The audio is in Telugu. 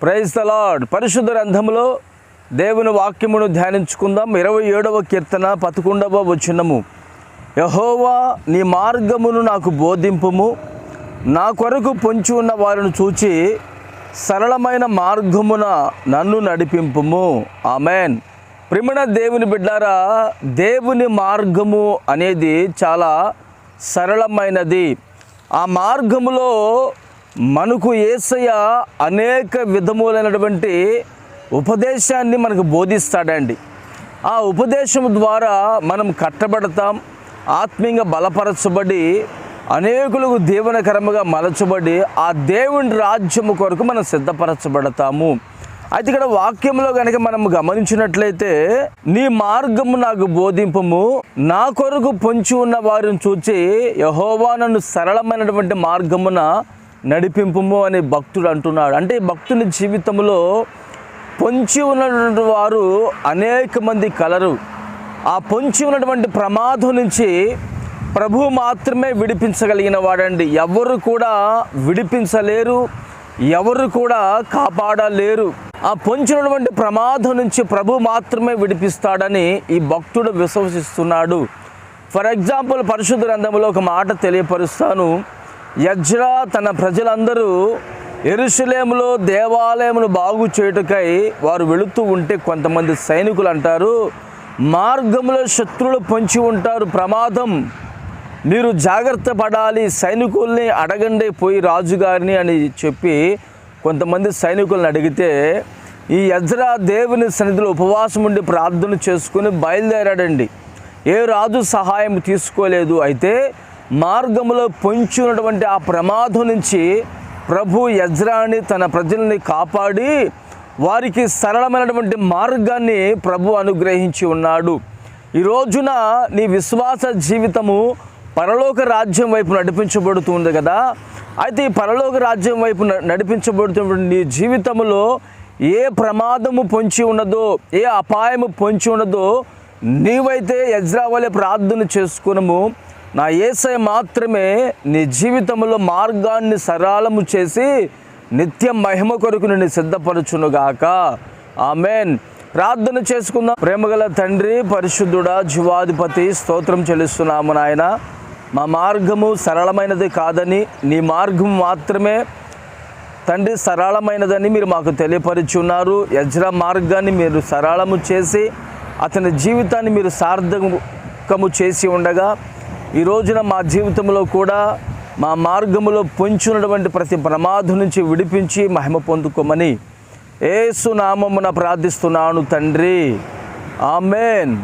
Praise the lord. పరిశుద్ధ గ్రంథములో దేవుని వాక్యమును ధ్యానించుకుందాం. 27వ కీర్తన 11వ వచనము. యెహోవా నీ మార్గమును నాకు బోధింపుము, నా కొరకు పొంచి ఉన్న వారిని చూచి సరళమైన మార్గమున నన్ను నడిపింపుము. ఆమెన్. ప్రియమైన దేవుని బిడ్డారా, దేవుని మార్గము అనేది చాలా సరళమైనది. ఆ మార్గములో మనకు యేసయ్య అనేక విధములైనటువంటి ఉపదేశాన్ని మనకు బోధిస్తాడండి. ఆ ఉపదేశం ద్వారా మనం కట్టబడతాం, ఆత్మీయంగా బలపరచబడి అనేకులకు దీవెనకరముగా మలచబడి ఆ దేవుని రాజ్యము కొరకు మనం సిద్ధపరచబడతాము. అయితే ఇక్కడ వాక్యంలో కనుక మనం గమనించినట్లయితే, నీ మార్గము నాకు బోధింపుము, నా కొరకు పొంచి ఉన్న వారిని చూచి యెహోవా నన్ను సరళమైనటువంటి మార్గమున నడిపింపుము అని భక్తుడు అంటున్నాడు. అంటే భక్తుని జీవితంలో పొంచి ఉన్నటువంటి వారు అనేక మంది కలరు. ఆ పొంచి ఉన్నటువంటి ప్రమాదం నుంచి ప్రభు మాత్రమే విడిపించగలిగిన వాడండి. ఎవరు కూడా విడిపించలేరు, ఎవరు కూడా కాపాడలేరు. ఆ పొంచినటువంటి ప్రమాదం నుంచి ప్రభు మాత్రమే విడిపిస్తాడని ఈ భక్తుడు విశ్వసిస్తున్నాడు. ఫర్ ఎగ్జాంపుల్, పరిశుద్ధ గ్రంథంలో ఒక మాట తెలియపరుస్తాను. ఎజ్రా తన ప్రజలందరూ యెరూషలేములో దేవాలయమును బాగు చేయుటకై వారు వెళుతూ ఉంటే కొంతమంది సైనికులు అంటారు, మార్గంలో శత్రువులు పొంచి ఉంటారు, ప్రమాదం, మీరు జాగ్రత్త పడాలి, సైనికుల్ని అడగండి పోయి రాజుగారిని అని చెప్పి కొంతమంది సైనికులను అడిగితే ఈ ఎజ్రా దేవుని సన్నిధిలో ఉపవాసం ఉండి ప్రార్థన చేసుకుని బయలుదేరాడండి. ఏ రాజు సహాయం తీసుకోలేదు. అయితే మార్గంలో పొంచి ఉన్నటువంటి ఆ ప్రమాదం నుంచి ప్రభు ఎజ్రాని తన ప్రజల్ని కాపాడి వారికి సరళమైనటువంటి మార్గాన్ని ప్రభు అనుగ్రహించి ఉన్నాడు. ఈ రోజున నీ విశ్వాస జీవితము పరలోక రాజ్యం వైపు నడిపించబడుతుంది కదా. అయితే ఈ పరలోక రాజ్యం వైపు నడిపించబడుతున్న నీ జీవితంలో ఏ ప్రమాదము పొంచి ఉన్నదో, ఏ అపాయము పొంచి ఉన్నదో, నీవైతే ఎజ్రా వలె ప్రార్థన చేసుకునము, నా యేసయ్య మాత్రమే నీ జీవితంలో మార్గాన్ని సరళము చేసి నిత్య మహిమ కొరకు నిన్ను సిద్ధపరచునుగాక. ఆమెన్. ప్రార్థన చేసుకుందాం. ప్రేమగల తండ్రి, పరిశుద్ధుడా, జీవాధిపతి, స్తోత్రం చెల్లిస్తున్నాము నాయన. మా మార్గము సరళమైనది కాదని, నీ మార్గం మాత్రమే తండ్రి సరళమైనదని మీరు మాకు తెలియపరిచున్నారు. ఎజ్రా మార్గాన్ని మీరు సరళము చేసి అతని జీవితాన్ని మీరు సార్థకము చేసి ఉండగా, ఈ రోజున మా జీవితంలో కూడా మా మార్గములో పొంచున్నటువంటి ప్రతి ప్రమాదం నుంచి విడిపించి మహిమ పొందుకోమని యేసు నామమున ప్రార్థిస్తున్నాను తండ్రి. ఆమెన్.